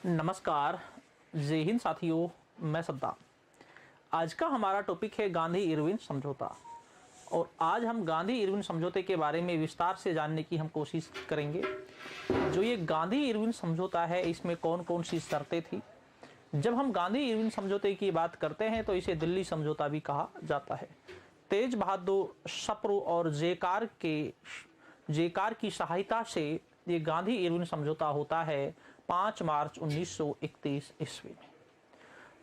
नमस्कार, जय हिंद साथियों। मैं सद्दाम। आज का हमारा टॉपिक है गांधी इरविन समझौता और आज हम गांधी इरविन समझौते के बारे में विस्तार से जानने की हम कोशिश करेंगे। जो ये गांधी इरविन समझौता है, इसमें कौन कौन सी शर्तें थी। जब हम गांधी इरविन समझौते की बात करते हैं तो इसे दिल्ली समझौता भी कहा जाता है। तेज बहादुर सप्रू और जेकार की सहायता से ये गांधी इरविन समझौता होता है 5 मार्च 1931 ईस्वी में।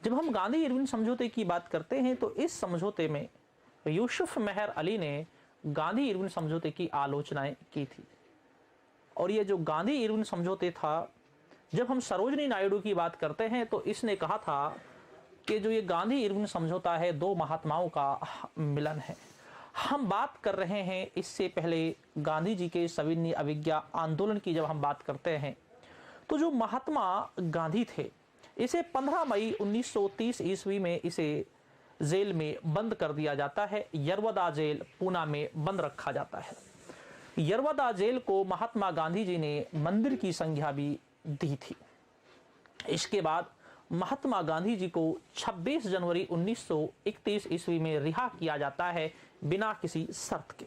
जब हम गांधी इरविन समझौते की बात करते हैं तो इस समझौते में यूसुफ मेहर अली ने गांधी इरविन समझौते की आलोचनाएं की थी। और ये जो गांधी इरविन समझौते था, जब हम सरोजनी नायडू की बात करते हैं तो इसने कहा था कि जो ये गांधी इरविन समझौता है, दो महात्माओं का मिलन है। हम बात कर रहे हैं इससे पहले गांधी जी के सविनय अवज्ञा आंदोलन की। जब हम बात करते हैं तो जो महात्मा गांधी थे, इसे 15 मई 1930 ईस्वी में इसे जेल में बंद कर दिया जाता है। यरवदा जेल पूना में बंद रखा जाता है। यरवदा जेल को महात्मा गांधी जी ने मंदिर की संज्ञा भी दी थी। इसके बाद महात्मा गांधी जी को 26 जनवरी 1931 ईस्वी में रिहा किया जाता है बिना किसी शर्त के।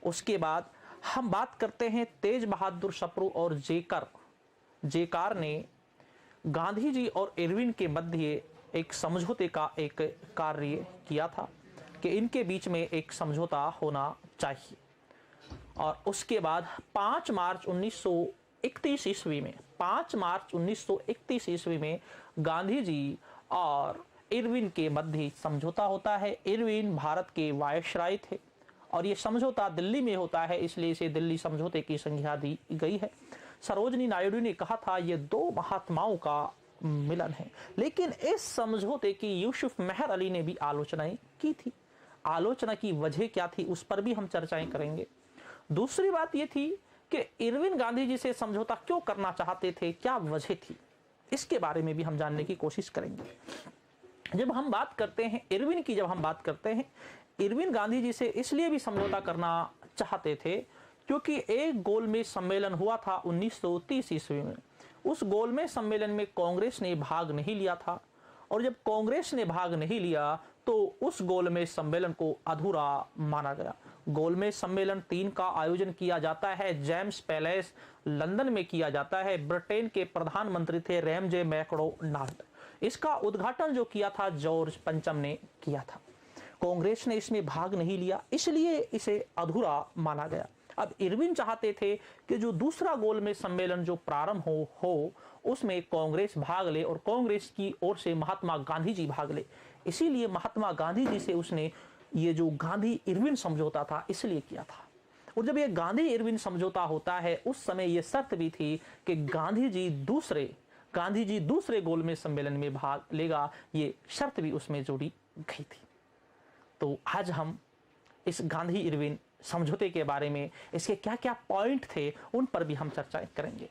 उसके बाद हम बात करते हैं तेज बहादुर सप्रू और जेकार ने गांधी जी और इरविन के मध्य एक समझौते का एक कार्य किया था कि इनके बीच में एक समझौता होना चाहिए। और उसके बाद 5 मार्च 1931 ईस्वी में गांधी जी और इरविन के मध्य समझौता होता है। इरविन भारत के वायसराय थे और ये समझौता दिल्ली में होता है, इसलिए इसे दिल्ली समझौते की संज्ञा दी गई है। सरोजनी नायडू ने कहा था ये दो महात्माओं का मिलन है, लेकिन इस समझौते की यूसुफ मेहर अली ने भी आलोचनाएं की थी। आलोचना की वजह क्या थी, उस पर भी हम चर्चाएं करेंगे। दूसरी बात ये थी कि इरविन गांधी जी से समझौता क्यों करना चाहते थे, क्या वजह थी, इसके बारे में भी हम जानने की कोशिश करेंगे। जब हम बात करते हैं इरविन की, इरविन गांधी जी से इसलिए भी समझौता करना चाहते थे क्योंकि एक गोलमेज सम्मेलन हुआ था 1930 ईस्वी में। उस गोलमेज सम्मेलन में कांग्रेस ने भाग नहीं लिया था और जब कांग्रेस ने भाग नहीं लिया तो उस गोलमेज सम्मेलन को अधूरा माना गया। गोलमेज सम्मेलन 3 का आयोजन किया जाता है, जेम्स पैलेस लंदन में किया जाता है। ब्रिटेन के प्रधानमंत्री थे रैमजे मैकडोनाल्ड। इसका उद्घाटन जो किया था जॉर्ज पंचम ने किया था। कांग्रेस ने इसमें भाग नहीं लिया, इसलिए इसे अधूरा माना गया। अब इरविन चाहते थे कि जो दूसरा गोलमेज सम्मेलन जो प्रारंभ हो उसमें कांग्रेस भाग ले और कांग्रेस की ओर से महात्मा गांधी जी भाग ले। इसीलिए महात्मा गांधी जी से उसने ये जो गांधी इरविन समझौता था इसलिए किया था। और जब ये गांधी इरविन समझौता होता है उस समय ये शर्त भी थी कि गांधी जी दूसरे गोलमेज सम्मेलन में भाग लेगा, ये शर्त भी उसमें जोड़ी गई थी। तो आज हम इस गांधी इरविन समझौते के बारे में, इसके क्या क्या पॉइंट थे, उन पर भी हम चर्चा करेंगे।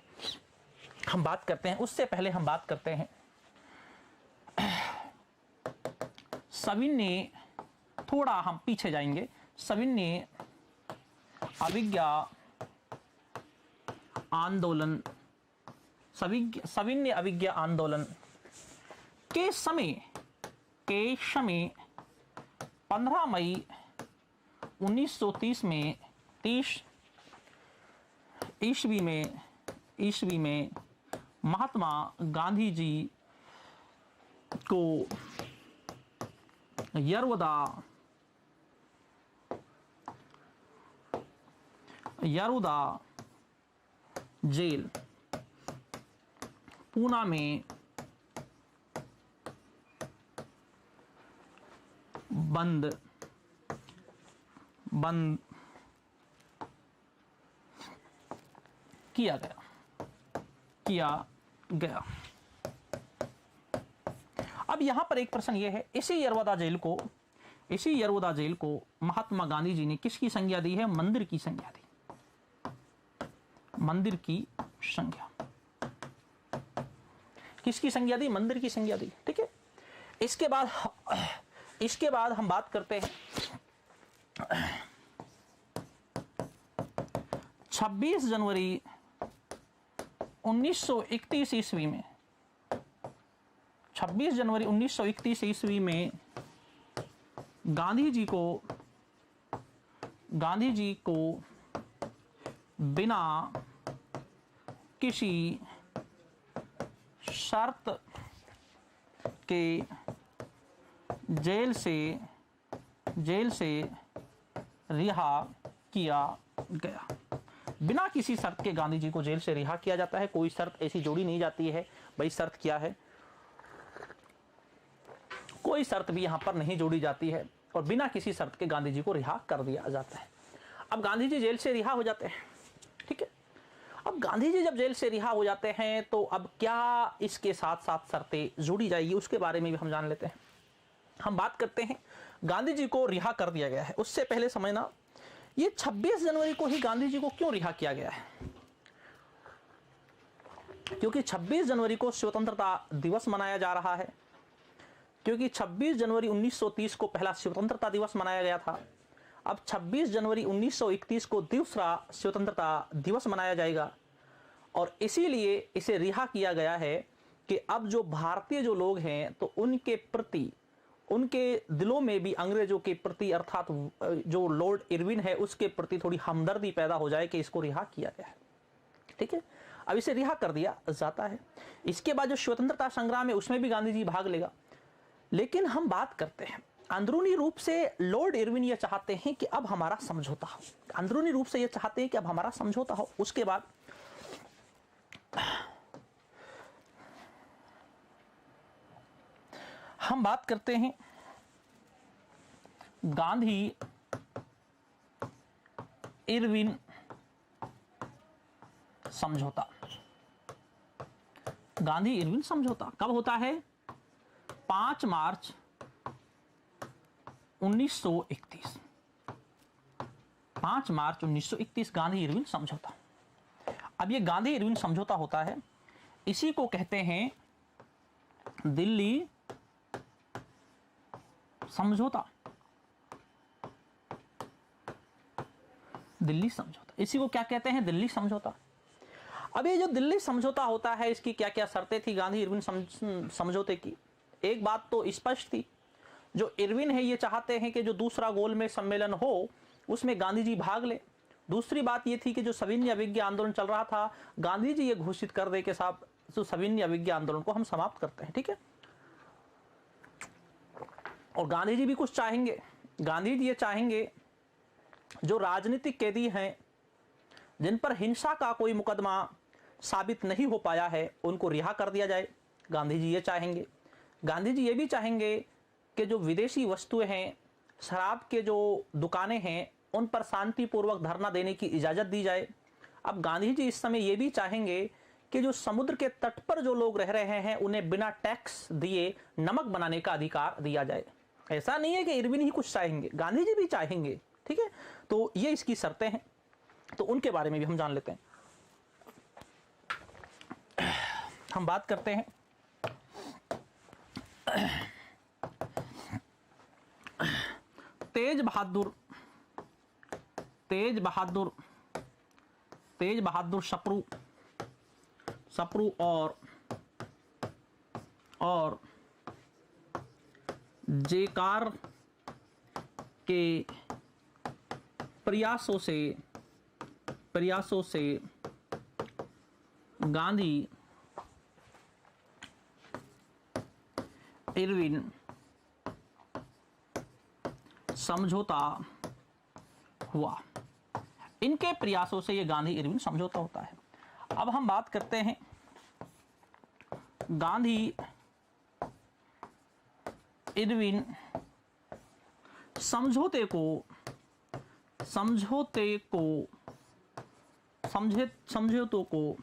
हम बात करते हैं, उससे पहले हम बात करते हैं सविनय, थोड़ा हम पीछे जाएंगे। सविनय अवज्ञा आंदोलन के समय 15 मई 1930 में 30 ईस्वी में महात्मा गांधी जी को यरवदा जेल पूना में बंद किया गया। अब यहां पर एक प्रश्न यह है, इसी यरवदा जेल को महात्मा गांधी जी ने किसकी संज्ञा दी है? मंदिर की संज्ञा दी। मंदिर की संज्ञा किसकी संज्ञा दी? मंदिर की संज्ञा दी। ठीक है। इसके बाद हम बात करते हैं 26 जनवरी 1931 ईस्वी में 26 जनवरी 1931 ईस्वी में गांधी जी को बिना किसी शर्त के जेल से रिहा किया गया। बिना किसी शर्त के गांधी जी को जेल से रिहा किया जाता है। कोई शर्त ऐसी जोड़ी नहीं जाती है। भाई शर्त क्या है? कोई शर्त भी यहां पर नहीं जोड़ी जाती है और बिना किसी शर्त के गांधी जी को रिहा कर दिया जाता है। अब गांधी जी जेल से रिहा हो जाते हैं, ठीक है। अब गांधी जी जब जेल से रिहा हो जाते हैं तो अब क्या इसके साथ साथ शर्तें जोड़ी जाएगी, उसके बारे में भी हम जान लेते हैं। हम बात करते हैं गांधी जी को रिहा कर दिया गया है। उससे पहले समझना, ये 26 जनवरी को ही गांधी जी को क्यों रिहा किया गया है? क्योंकि 26 जनवरी को स्वतंत्रता दिवस मनाया जा रहा है। क्योंकि 26 जनवरी 1930 को पहला स्वतंत्रता दिवस मनाया गया था। अब 26 जनवरी 1931 को दूसरा स्वतंत्रता दिवस मनाया जाएगा और इसीलिए इसे रिहा किया गया है कि अब जो भारतीय जो लोग हैं तो उनके प्रति, उनके दिलों में भी अंग्रेजों के प्रति अर्थात जो लॉर्ड इरविन है उसके प्रति थोड़ी हमदर्दी पैदा हो जाए कि इसको रिहा किया गया है, ठीक है। अब इसे रिहा कर दिया जाता है। इसके बाद जो स्वतंत्रता संग्राम है उसमें भी गांधी जी भाग लेगा। लेकिन हम बात करते हैं अंदरूनी रूप से लॉर्ड इरविन ये चाहते हैं कि अब हमारा समझौता हो। अंदरूनी रूप से ये चाहते हैं कि अब हमारा समझौता हो। उसके बाद हम बात करते हैं गांधी इरविन समझौता। गांधी इरविन समझौता कब होता है? 5 मार्च 1931। 5 मार्च 1931 गांधी इरविन समझौता। अब ये गांधी इरविन समझौता होता है, इसी को कहते हैं दिल्ली समझौता। दिल्ली समझौता, इसी को क्या कहते हैं? दिल्ली समझौता। अब ये जो दिल्ली समझौता होता है इसकी क्या क्या शर्तें थी गांधी इरविन समझौते की? एक बात तो स्पष्ट थी, जो इरविन है ये चाहते हैं कि जो दूसरा गोलमेज सम्मेलन हो उसमें गांधी जी भाग ले। दूसरी बात ये थी कि जो सविनय अवज्ञा आंदोलन चल रहा था, गांधी जी ये घोषित कर दे के साथ जो सविनय अवज्ञा आंदोलन को हम समाप्त करते हैं, ठीक है। और गांधी जी भी कुछ चाहेंगे। गांधी जी ये चाहेंगे जो राजनीतिक कैदी हैं, जिन पर हिंसा का कोई मुकदमा साबित नहीं हो पाया है, उनको रिहा कर दिया जाए। गांधी जी ये चाहेंगे। गांधी जी ये भी चाहेंगे कि जो विदेशी वस्तुएं हैं, शराब के जो दुकानें हैं, उन पर शांतिपूर्वक धरना देने की इजाजत दी जाए। अब गांधी जी इस समय ये भी चाहेंगे कि जो समुद्र के तट पर जो लोग रह रहे हैं उन्हें बिना टैक्स दिए नमक बनाने का अधिकार दिया जाए। ऐसा नहीं है कि इरविन ही कुछ चाहेंगे, गांधी जी भी चाहेंगे, ठीक है। तो ये इसकी शर्तें हैं, तो उनके बारे में भी हम जान लेते हैं। हम बात करते हैं तेज बहादुर सप्रू और जेकार के प्रयासों से गांधी इरविन समझौता हुआ। इनके प्रयासों से ये गांधी इरविन समझौता होता है। अब हम बात करते हैं गांधी इरविन समझौतों को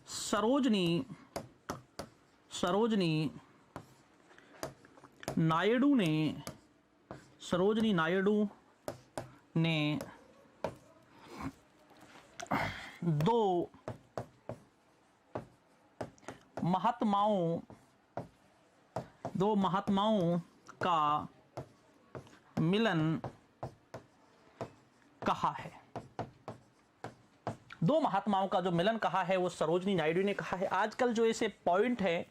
सरोजनी नायडू ने दो महात्माओं का मिलन कहा है। दो महात्माओं का जो मिलन कहा है वो सरोजनी नायडू ने कहा है। आजकल जो ऐसे पॉइंट है,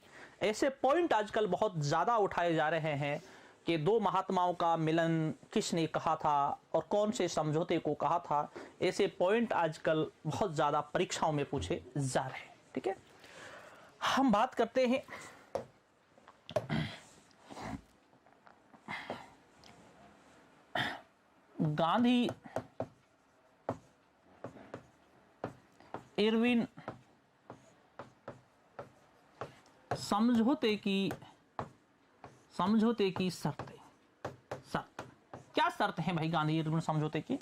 ऐसे पॉइंट आजकल बहुत ज्यादा उठाए जा रहे हैं कि दो महात्माओं का मिलन किसने कहा था और कौन से समझौते को कहा था। ऐसे पॉइंट आजकल बहुत ज्यादा परीक्षाओं में पूछे जा रहे हैं। ठीक है, हम बात करते हैं गांधी इरविन समझौते की शर्तें। क्या शर्त है भाई गांधी इरविन समझौते की?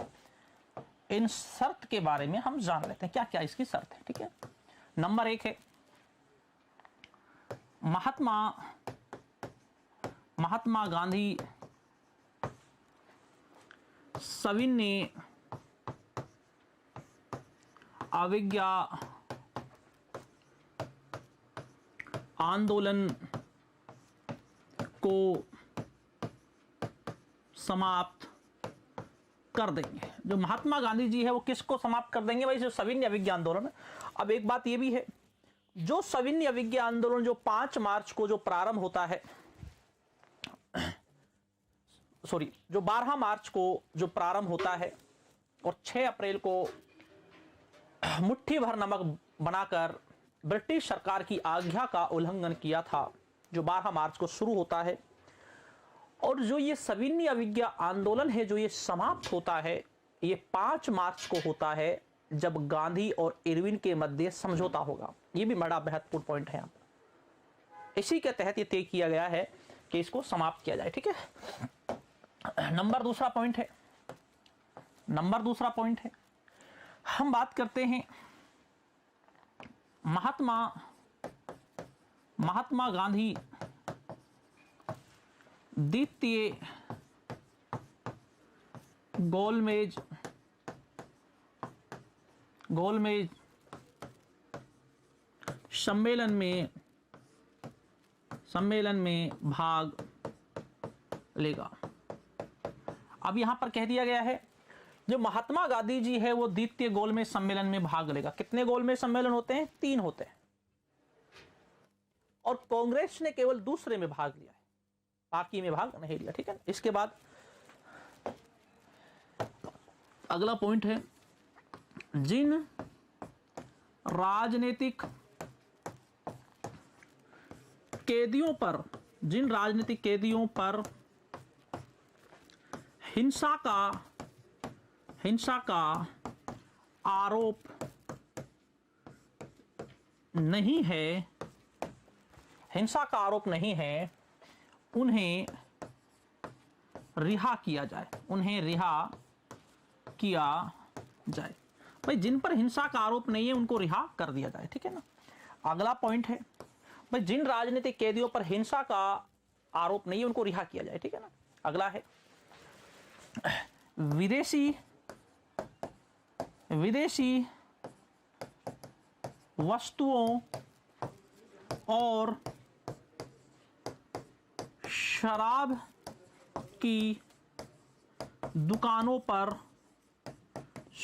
इन शर्त के बारे में हम जान लेते हैं क्या क्या इसकी शर्त है। ठीक है, नंबर 1 है महात्मा गांधी सविनय अवज्ञा आंदोलन को समाप्त कर देंगे। जो महात्मा गांधी जी है वो किसको समाप्त कर देंगे भाई? जो सविनय अवज्ञा आंदोलन। अब एक बात ये भी है, जो सविनय अवज्ञा आंदोलन जो 5 मार्च को जो प्रारंभ होता है, जो 12 मार्च को जो प्रारंभ होता है और 6 अप्रैल को मुट्ठी भर नमक बनाकर ब्रिटिश सरकार की आज्ञा का उल्लंघन किया था, जो 12 मार्च को शुरू होता है। और जो ये सविनय अवज्ञा आंदोलन है जो ये समाप्त होता है, ये 5 मार्च को होता है, जब गांधी और इरविन के मध्य समझौता होगा। ये भी बड़ा महत्वपूर्ण पॉइंट है यहाँ पर। इसी के तहत ये तय किया गया है कि इसको समाप्त किया जाए। ठीक है, नंबर दूसरा पॉइंट है हम बात करते हैं महात्मा गांधी द्वितीय गोलमेज सम्मेलन में भाग लेगा। अब यहां पर कह दिया गया है जो महात्मा गांधी जी है वो द्वितीय गोलमेज सम्मेलन में भाग लेगा। कितने गोलमेज सम्मेलन होते हैं? 3 होते हैं, और कांग्रेस ने केवल दूसरे में भाग लिया है, बाकी में भाग नहीं लिया। ठीक है, इसके बाद अगला पॉइंट है जिन राजनीतिक कैदियों पर हिंसा का आरोप नहीं है, उन्हें रिहा किया जाए। भाई जिन पर हिंसा का आरोप नहीं है उनको रिहा कर दिया जाए। ठीक है ना। अगला पॉइंट है भाई जिन राजनीतिक कैदियों पर हिंसा का आरोप नहीं है उनको रिहा किया जाए। ठीक है ना। अगला है विदेशी वस्तुओं और शराब की दुकानों पर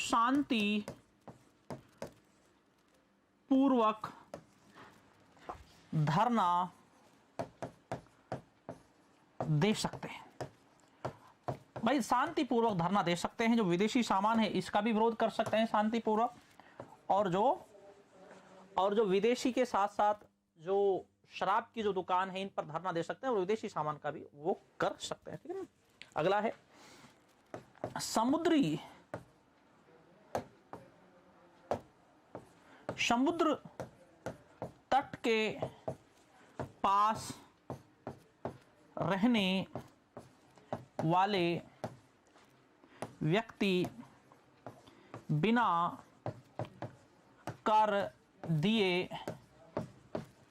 शांति पूर्वक धरना दे सकते हैं। भाई शांतिपूर्वक धरना दे सकते हैं। जो विदेशी सामान है इसका भी विरोध कर सकते हैं शांतिपूर्वक, और जो विदेशी के साथ साथ जो शराब की जो दुकान है इन पर धरना दे सकते हैं, और विदेशी सामान का भी वो कर सकते हैं। ठीक है ना। अगला है समुद्र तट के पास रहने वाले व्यक्ति बिना कर दिए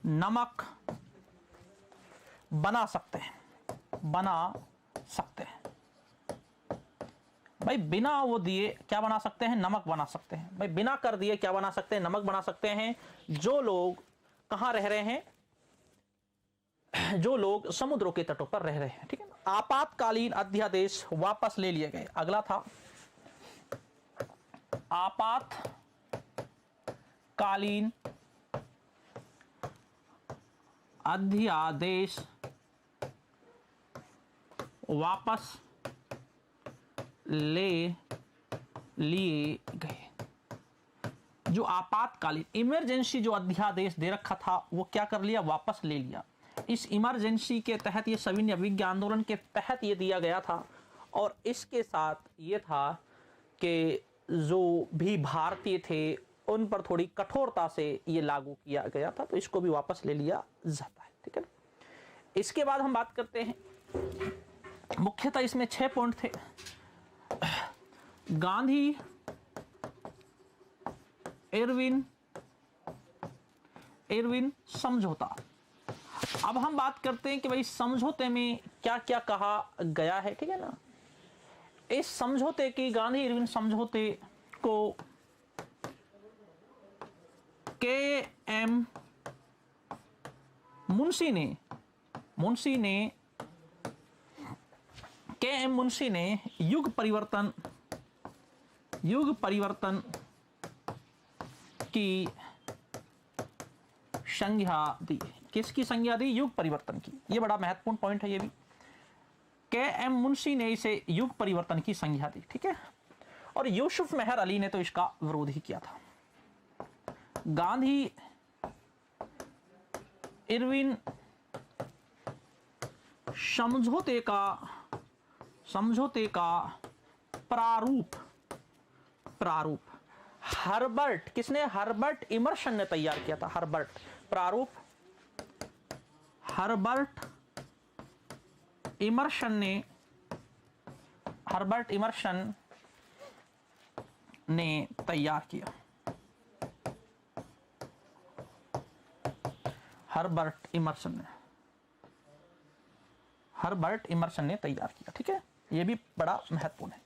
नमक बना सकते हैं। भाई बिना वो दिए क्या बना सकते हैं? नमक बना सकते हैं। भाई बिना कर दिए क्या बना सकते हैं? नमक बना सकते हैं। जो लोग कहां रह रहे हैं? जो लोग समुद्रों के तटों पर रह रहे हैं। ठीक है ना। आपातकालीन अध्यादेश वापस ले लिए गए। अगला था आपातकालीन अध्यादेश वापस ले लिए गए। जो आपातकालीन इमरजेंसी जो अध्यादेश दे रखा था वो क्या कर लिया, वापस ले लिया। इस इमरजेंसी के तहत, ये सविनय अवज्ञा आंदोलन के तहत ये दिया गया था, और इसके साथ ये था कि जो भी भारतीय थे उन पर थोड़ी कठोरता से ये लागू किया गया था, तो इसको भी वापस ले लिया जाता है। ठीक है ना। इसके बाद हम बात करते हैं, मुख्यतः इसमें 6 पॉइंट थे। गांधी इरविन समझौता। अब हम बात करते हैं कि भाई समझौते में क्या क्या कहा गया है। ठीक है ना। इस समझौते की, गांधी इरविन समझौते को के.एम. मुंशी ने युग परिवर्तन की संज्ञा दी। किसकी संज्ञा दी? युग परिवर्तन की। ये बड़ा महत्वपूर्ण पॉइंट है। ये भी के.एम. मुंशी ने इसे युग परिवर्तन की संज्ञा दी। ठीक है। और यूसुफ मेहर अली ने तो इसका विरोध ही किया था। गांधी इरविन समझौते का प्रारूप हर्बर्ट इमर्सन ने तैयार किया था। हर्बर्ट इमर्सन ने तैयार किया। हर्बर्ट इमर्सन ने तैयार किया। ठीक है। यह भी बड़ा महत्वपूर्ण है।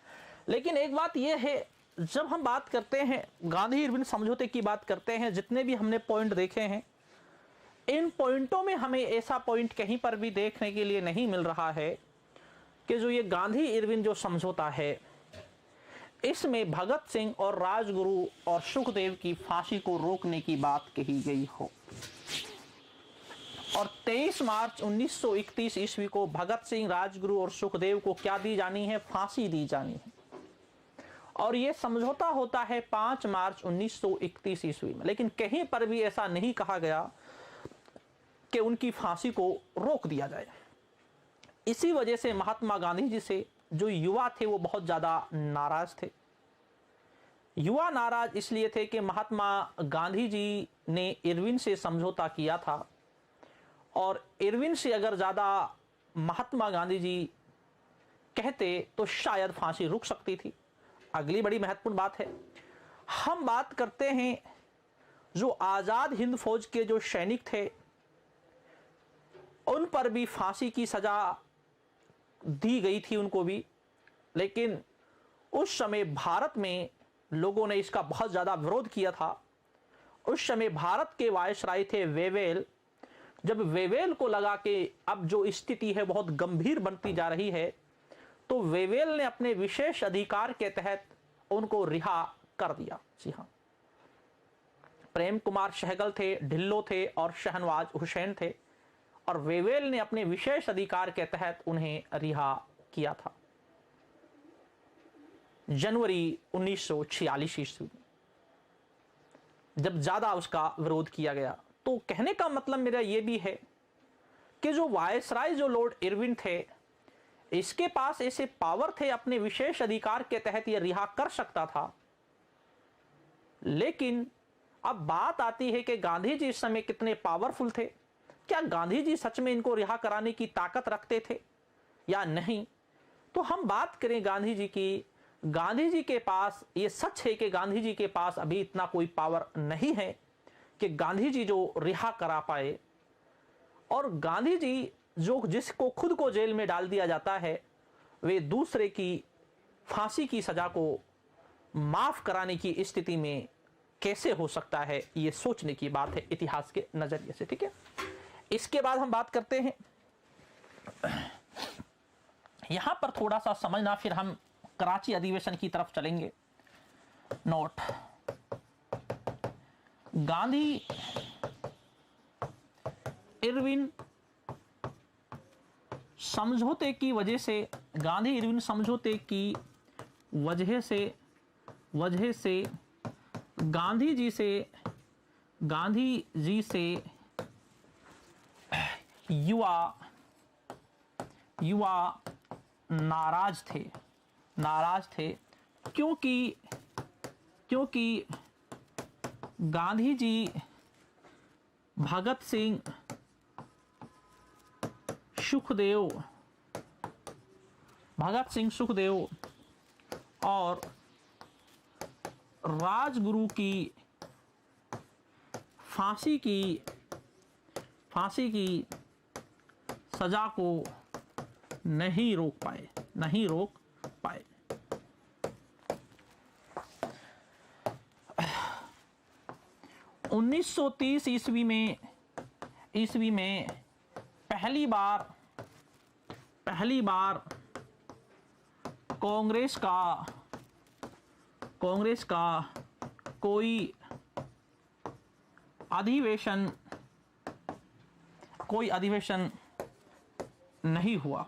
लेकिन एक बात यह है, जब हम बात करते हैं गांधी इरविन समझौते की बात करते हैं, जितने भी हमने पॉइंट देखे हैं, इन पॉइंटों में हमें ऐसा पॉइंट कहीं पर भी देखने के लिए नहीं मिल रहा है कि जो ये गांधी इरविन जो समझौता है, इसमें भगत सिंह और राजगुरु और सुखदेव की फांसी को रोकने की बात कही गई हो। और 23 मार्च 1931 ईस्वी को भगत सिंह, राजगुरु और सुखदेव को क्या दी जानी है? फांसी दी जानी है। और यह समझौता होता है 5 मार्च 1931 ईस्वी में। लेकिन कहीं पर भी ऐसा नहीं कहा गया कि उनकी फांसी को रोक दिया जाए। इसी वजह से महात्मा गांधी जी से जो युवा थे वो बहुत ज्यादा नाराज थे। युवा नाराज इसलिए थे कि महात्मा गांधी जी ने इरविन से समझौता किया था, और इरविन से अगर ज्यादा महात्मा गांधी जी कहते तो शायद फांसी रुक सकती थी। अगली बड़ी महत्वपूर्ण बात है, हम बात करते हैं जो आजाद हिंद फौज के जो सैनिक थे उन पर भी फांसी की सजा दी गई थी उनको भी। लेकिन उस समय भारत में लोगों ने इसका बहुत ज्यादा विरोध किया था। उस समय भारत के वायसराय थे वेवेल। जब वेवेल को लगा कि अब जो स्थिति है बहुत गंभीर बनती जा रही है, तो वेवेल ने अपने विशेष अधिकार के तहत उनको रिहा कर दिया। जी हाँ, प्रेम कुमार सहगल थे, ढिल्लो थे और शहनवाज हुसैन थे, और वेवेल ने अपने विशेष अधिकार के तहत उन्हें रिहा किया था जनवरी 1946 ईस्वी में, जब ज्यादा उसका विरोध किया गया। तो कहने का मतलब मेरा यह भी है कि जो वायसराय जो लॉर्ड इरविन थे, इसके पास ऐसे पावर थे, अपने विशेष अधिकार के तहत यह रिहा कर सकता था। लेकिन अब बात आती है कि गांधी जी इस समय कितने पावरफुल थे। क्या गांधी जी सच में इनको रिहा कराने की ताकत रखते थे या नहीं? तो हम बात करें गांधी जी की, गांधी जी के पास, ये सच है कि गांधी जी के पास अभी इतना कोई पावर नहीं है कि गांधी जी जो रिहा करा पाए। और गांधी जी जो जिसको खुद को जेल में डाल दिया जाता है, वे दूसरे की फांसी की सजा को माफ कराने की स्थिति में कैसे हो सकता है? ये सोचने की बात है इतिहास के नजरिए से। ठीक है। इसके बाद हम बात करते हैं, यहां पर थोड़ा सा समझना, फिर हम कराची अधिवेशन की तरफ चलेंगे। नोट, गांधी इरविन समझौते की वजह से, गांधी इरविन समझौते की वजह से गांधी जी से युवा नाराज थे क्योंकि गांधी जी भगत सिंह, सुखदेव और राजगुरु की फांसी की सजा को नहीं रोक पाए। 1930 ईस्वी में पहली बार कांग्रेस का कोई अधिवेशन नहीं हुआ।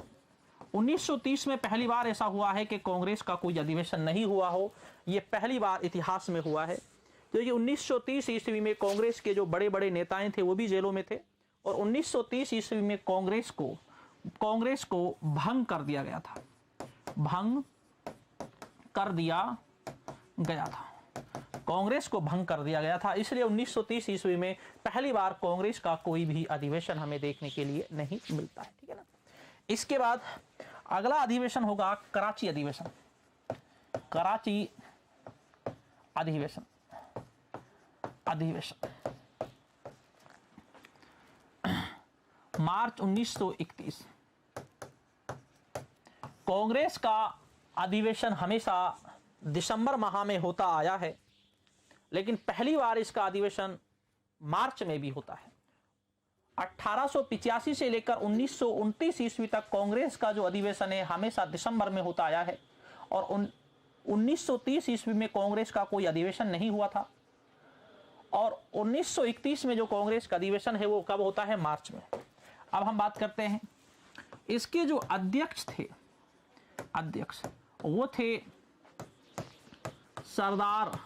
1930 में पहली बार ऐसा हुआ है कि कांग्रेस का कोई अधिवेशन नहीं हुआ हो, यह पहली बार इतिहास में हुआ है। क्योंकि 1930 ईस्वी में कांग्रेस के जो बड़े बड़े नेताएं थे वो भी जेलों में थे, और 1930 ईस्वी में कांग्रेस को भंग कर दिया गया था। इसलिए 1930 ईस्वी में पहली बार कांग्रेस का कोई भी अधिवेशन हमें देखने के लिए नहीं मिलता है। ठीक है ना। इसके बाद अगला अधिवेशन होगा कराची अधिवेशन। मार्च 1931। कांग्रेस का अधिवेशन हमेशा दिसंबर माह में होता आया है, लेकिन पहली बार इसका अधिवेशन मार्च में भी होता है। 1885 से लेकर 1929 ईस्वी तक कांग्रेस का जो अधिवेशन है हमेशा दिसंबर में होता आया है, और 1930 ईस्वी में कांग्रेस का कोई अधिवेशन नहीं हुआ था, और 1931 में जो कांग्रेस का अधिवेशन है वो कब होता है? मार्च में। अब हम बात करते हैं इसके जो अध्यक्ष वो थे सरदार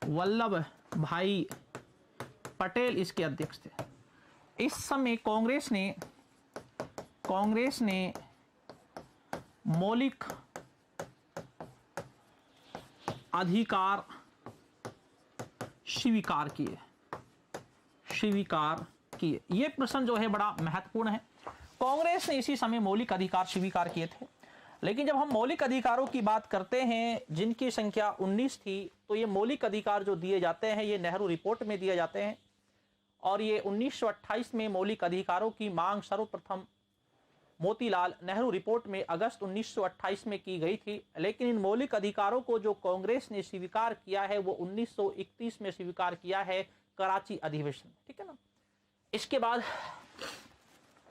वल्लभ भाई पटेल, इसके अध्यक्ष थे। इस समय कांग्रेस ने मौलिक अधिकार स्वीकार किए। ये प्रश्न जो है बड़ा महत्वपूर्ण है। कांग्रेस ने इसी समय मौलिक अधिकार स्वीकार किए थे, लेकिन जब हम मौलिक अधिकारों की बात करते हैं जिनकी संख्या 19 थी, तो ये मौलिक अधिकार जो दिए जाते हैं ये नेहरू रिपोर्ट में दिए जाते हैं, और ये 1928 में मौलिक अधिकारों की मांग सर्वप्रथम मोतीलाल नेहरू रिपोर्ट में अगस्त 1928 में की गई थी। लेकिन इन मौलिक अधिकारों को जो कांग्रेस ने स्वीकार किया है वो 1931 में स्वीकार किया है, कराची अधिवेशन। ठीक है ना। इसके बाद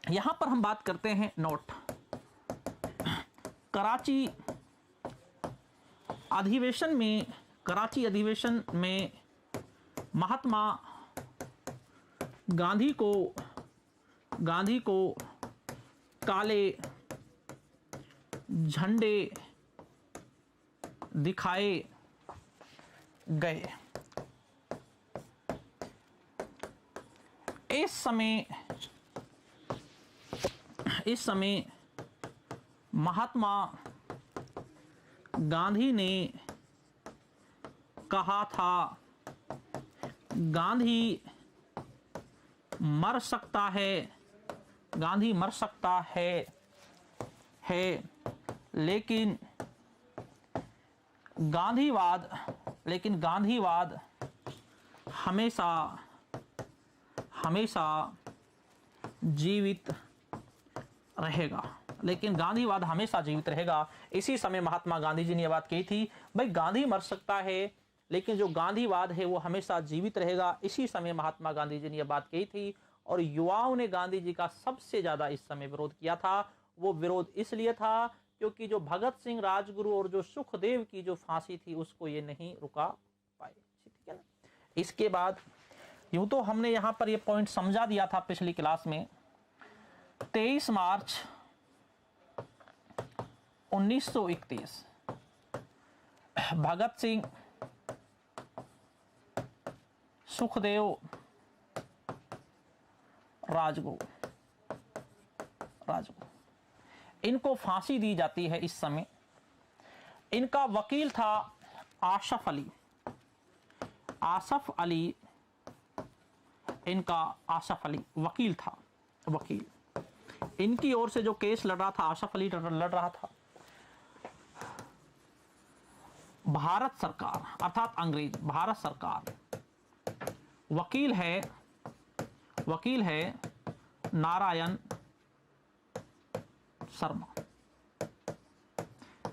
यहां पर हम बात करते हैं नोट। कराची अधिवेशन में महात्मा गांधी को काले झंडे दिखाए गए। इस समय महात्मा गांधी ने कहा था, गांधी मर सकता है, लेकिन गांधीवाद हमेशा जीवित रहेगा। इसी समय महात्मा गांधी जी ने यह बात कही थी, भाई गांधी मर सकता है लेकिन जो गांधीवाद है वो हमेशा जीवित रहेगा। इसी समय महात्मा गांधी जी ने यह बात कही थी, और युवाओं ने गांधी जी का सबसे ज्यादा इस समय विरोध किया था। वो विरोध इसलिए था क्योंकि जो भगत सिंह, राजगुरु और जो सुखदेव की जो फांसी थी उसको ये नहीं रुका पाए। ठीक है ना। इसके बाद यूं तो हमने यहां पर ये पॉइंट समझा दिया था पिछली क्लास में। 23 मार्च 1931 भगत सिंह, सुखदेव, राजगुरु इनको फांसी दी जाती है। इस समय इनका वकील था आसफ अली, इनका आसफ अली वकील था। इनकी ओर से जो केस लड़ रहा था, आसफ अली लड़ रहा था। भारत सरकार अर्थात अंग्रेज भारत सरकार, वकील है नारायण शर्मा,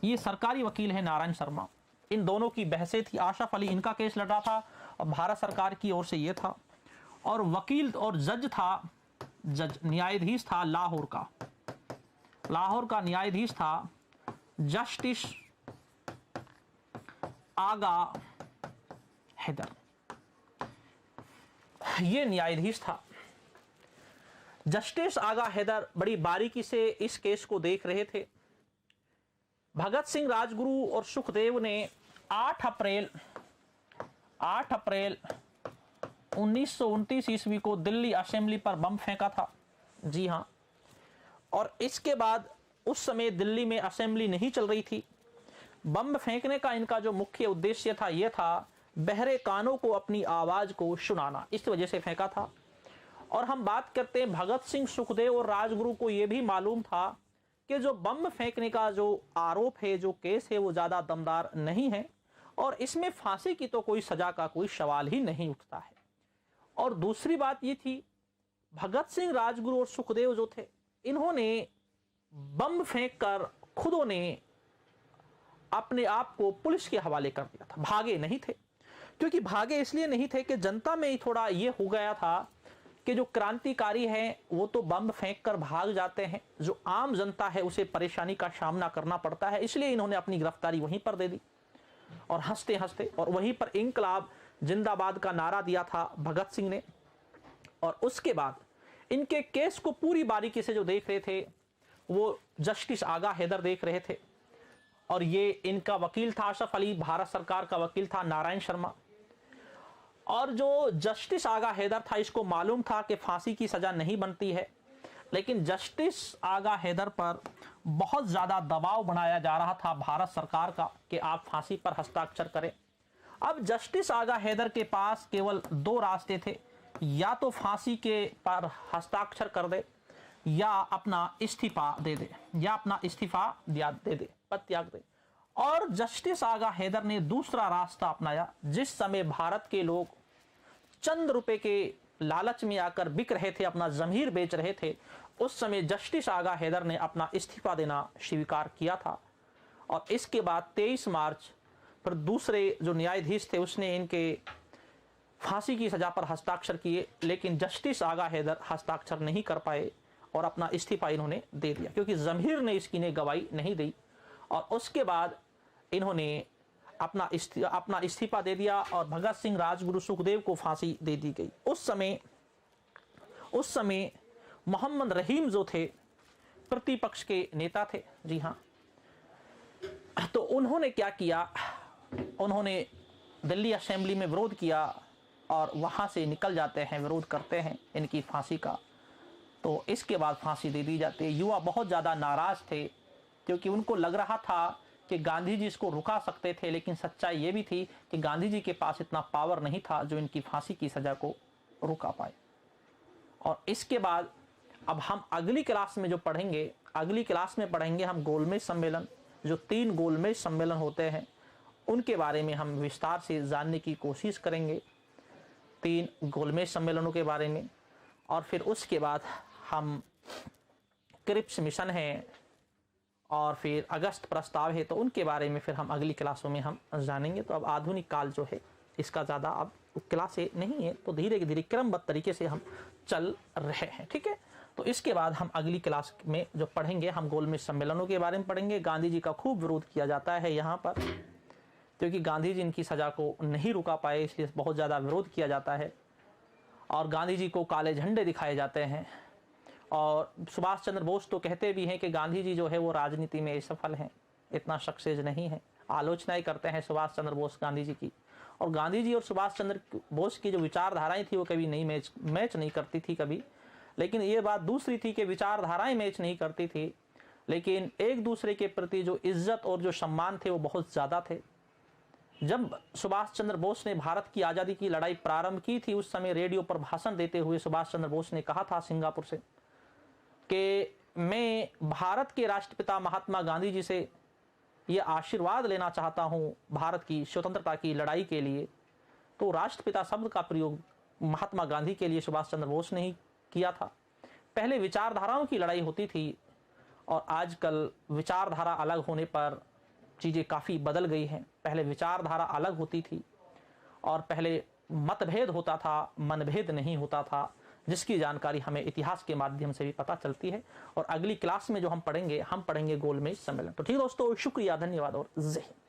ये सरकारी वकील है नारायण शर्मा। इन दोनों की बहसें थी। आसफ अली इनका केस लड़ रहा था और भारत सरकार की ओर से ये था। और वकील और जज न्यायाधीश था लाहौर का न्यायाधीश था जस्टिस आगा हैदर, ये न्यायाधीश था। जस्टिस आगा हैदर बड़ी बारीकी से इस केस को देख रहे थे। भगत सिंह, राजगुरु और सुखदेव ने 8 अप्रैल 1929 ईस्वी को दिल्ली असेंबली पर बम फेंका था। जी हां। और इसके बाद उस समय दिल्ली में असेंबली नहीं चल रही थी। बम फेंकने का इनका जो मुख्य उद्देश्य था, यह था बहरे कानों को अपनी आवाज को सुनाना, इस वजह से फेंका था। और हम बात करते हैं भगत सिंह, सुखदेव और राजगुरु को यह भी मालूम था कि जो बम फेंकने का जो आरोप है, जो केस है, वो ज्यादा दमदार नहीं है और इसमें फांसी की तो कोई सजा का कोई सवाल ही नहीं उठता है। और दूसरी बात ये थी, भगत सिंह, राजगुरु और सुखदेव जो थे, इन्होंने बम फेंक कर खुदों ने अपने आप को पुलिस के हवाले कर दिया था। भागे नहीं थे, क्योंकि भागे इसलिए नहीं थे कि जनता में ही थोड़ा ये हो गया था कि जो क्रांतिकारी हैं वो तो बम फेंक कर भाग जाते हैं, जो आम जनता है उसे परेशानी का सामना करना पड़ता है। इसलिए इन्होंने अपनी गिरफ्तारी वहीं पर दे दी और हंसते हंसते और वहीं पर इंकलाब जिंदाबाद का नारा दिया था भगत सिंह ने। और उसके बाद इनके केस को पूरी बारीकी से जो देख रहे थे वो जस्टिस आगा हैदर देख रहे थे। और ये इनका वकील था आसफ अली, भारत सरकार का वकील था नारायण शर्मा। और जो जस्टिस आगा हैदर था, इसको मालूम था कि फांसी की सजा नहीं बनती है, लेकिन जस्टिस आगा हैदर पर बहुत ज्यादा दबाव बनाया जा रहा था भारत सरकार का कि आप फांसी पर हस्ताक्षर करें। अब जस्टिस आगा हैदर के पास केवल 2 रास्ते थे, या तो फांसी के पर हस्ताक्षर कर दे या अपना इस्तीफा दे दे, पद त्याग दे। और जस्टिस आगा हैदर ने दूसरा रास्ता अपनाया। जिस समय भारत के लोग चंद रुपए के लालच में आकर बिक रहे थे, अपना जमीर बेच रहे थे, उस समय जस्टिस आगा हैदर ने अपना इस्तीफा देना स्वीकार किया था। और इसके बाद 23 मार्च पर दूसरे जो न्यायाधीश थे उसने इनके फांसी की सजा पर हस्ताक्षर किए, लेकिन जस्टिस आगा हैदर हस्ताक्षर नहीं कर पाए और अपना इस्तीफा इन्होंने दे दिया, क्योंकि जमीर ने इसकी ने गवाही नहीं दी। और उसके बाद इन्होंने अपना इस्तीफा दे दिया और भगत सिंह, राजगुरु, सुखदेव को फांसी दे दी गई। उस समय मोहम्मद रहीम जो थे प्रतिपक्ष के नेता थे। जी हाँ। तो उन्होंने क्या किया, उन्होंने दिल्ली असेंबली में विरोध किया और वहां से निकल जाते हैं, विरोध करते हैं इनकी फांसी का। तो इसके बाद फांसी दे दी जाती है। युवा बहुत ज़्यादा नाराज थे, क्योंकि उनको लग रहा था कि गांधी जी इसको रुका सकते थे, लेकिन सच्चाई ये भी थी कि गांधी जी के पास इतना पावर नहीं था जो इनकी फांसी की सजा को रुका पाए। और इसके बाद अब हम अगली क्लास में जो पढ़ेंगे, हम गोलमेज सम्मेलन, जो 3 गोलमेज सम्मेलन होते हैं उनके बारे में हम विस्तार से जानने की कोशिश करेंगे, 3 गोलमेज सम्मेलनों के बारे में। और फिर उसके बाद हम क्रिप्स मिशन है और फिर अगस्त प्रस्ताव है, तो उनके बारे में फिर हम अगली क्लासों में हम जानेंगे। तो अब आधुनिक काल जो है इसका ज़्यादा अब क्लासें नहीं है, तो धीरे धीरे क्रमबद्ध तरीके से हम चल रहे हैं। ठीक है। तो इसके बाद हम अगली क्लास में जो पढ़ेंगे, हम गोलमेज सम्मेलनों के बारे में पढ़ेंगे। गांधी जी का खूब विरोध किया जाता है यहाँ पर, क्योंकि गांधी जी इनकी सजा को नहीं रुका पाए, इसलिए बहुत ज़्यादा विरोध किया जाता है। और गांधी जी को काले झंडे दिखाए जाते हैं। और सुभाष चंद्र बोस तो कहते भी हैं कि गांधी जी जो है वो राजनीति में असफल हैं, इतना सक्सेस नहीं है। आलोचनाएं करते हैं सुभाष चंद्र बोस गांधी जी की। और गांधी जी और सुभाष चंद्र बोस की जो विचारधाराएं थी वो कभी नहीं मैच नहीं करती थी कभी। लेकिन ये बात दूसरी थी कि विचारधाराएं मैच नहीं करती थी, लेकिन एक दूसरे के प्रति जो इज्जत और जो सम्मान थे वो बहुत ज़्यादा थे। जब सुभाष चंद्र बोस ने भारत की आज़ादी की लड़ाई प्रारंभ की थी, उस समय रेडियो पर भाषण देते हुए सुभाष चंद्र बोस ने कहा था सिंगापुर से कि मैं भारत के राष्ट्रपिता महात्मा गांधी जी से ये आशीर्वाद लेना चाहता हूँ भारत की स्वतंत्रता की लड़ाई के लिए। तो राष्ट्रपिता शब्द का प्रयोग महात्मा गांधी के लिए सुभाष चंद्र बोस ने ही किया था। पहले विचारधाराओं की लड़ाई होती थी और आजकल विचारधारा अलग होने पर चीज़ें काफ़ी बदल गई हैं। पहले विचारधारा अलग होती थी और पहले मतभेद होता था, मनभेद नहीं होता था, जिसकी जानकारी हमें इतिहास के माध्यम से भी पता चलती है। और अगली क्लास में जो हम पढ़ेंगे गोलमेज सम्मेलन। तो ठीक दोस्तों, शुक्रिया, धन्यवाद और जय हिंद।